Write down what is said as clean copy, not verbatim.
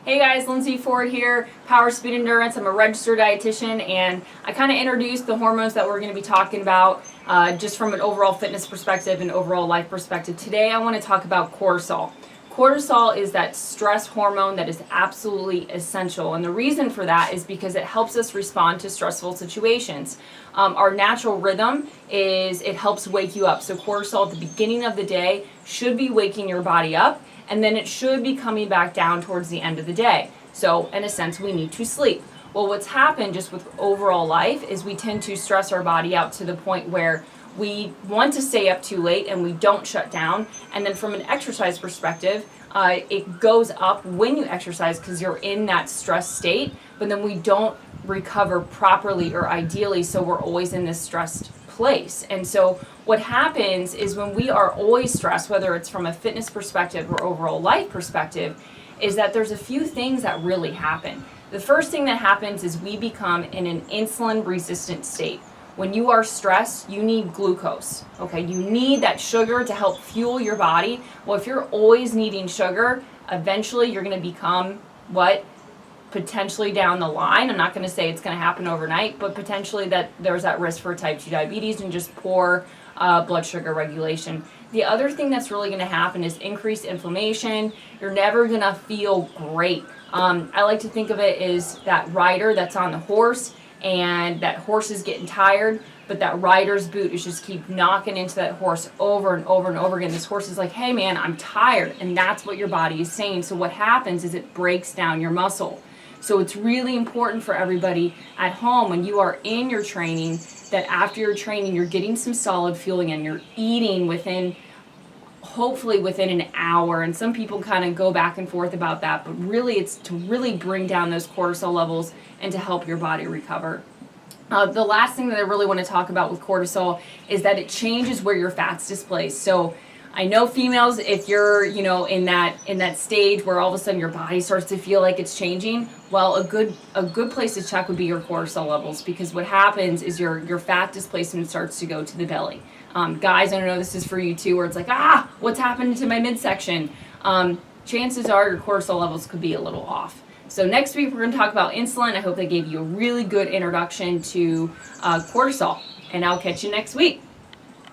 Hey guys, Lindsay Ford here, Power Speed Endurance. I'm a registered dietitian, and I kind of introduced the hormones that we're going to be talking about just from an overall fitness perspective and overall life perspective. Today I want to talk about cortisol. Cortisol is that stress hormone that is absolutely essential, and the reason for that is because it helps us respond to stressful situations. Our natural rhythm is it helps wake you up. So cortisol at the beginning of the day should be waking your body up, and then it should be coming back down towards the end of the day. So in a sense, we need to sleep. Well, what's happened just with overall life is we tend to stress our body out to the point where we want to stay up too late and we don't shut down. And then from an exercise perspective, it goes up when you exercise because you're in that stress state, but then we don't recover properly or ideally, so we're always in this stressed place. And so what happens is when we are always stressed, whether it's from a fitness perspective or overall life perspective, is that there's a few things that really happen. The first thing that happens is we become in an insulin resistant state. When you are stressed, you need glucose, okay? You need that sugar to help fuel your body. Well, if you're always needing sugar, eventually you're gonna become what? Potentially down the line, I'm not gonna say it's gonna happen overnight, but potentially that there's that risk for type 2 diabetes and just poor blood sugar regulation. The other thing that's really gonna happen is increased inflammation. You're never gonna feel great. I like to think of it as that rider that's on the horse, and that horse is getting tired, but that rider's boot is just keep knocking into that horse over and over and over again. This horse is like, hey man, I'm tired, and that's what your body is saying. So what happens is it breaks down your muscle. So it's really important for everybody at home when you are in your training that after your training you're getting some solid fueling and you're eating hopefully within an hour. And some people kind of go back and forth about that, but really it's to really bring down those cortisol levels and to help your body recover. The last thing that I really want to talk about with cortisol is that it changes where your fat's displaced. So I know females, if you're, in that stage where all of a sudden your body starts to feel like it's changing, well, a good place to check would be your cortisol levels, because what happens is your fat displacement starts to go to the belly. Guys, I don't know, this is for you too, where it's like, what's happened to my midsection? Chances are your cortisol levels could be a little off. So next week we're going to talk about insulin. I hope that gave you a really good introduction to cortisol, and I'll catch you next week.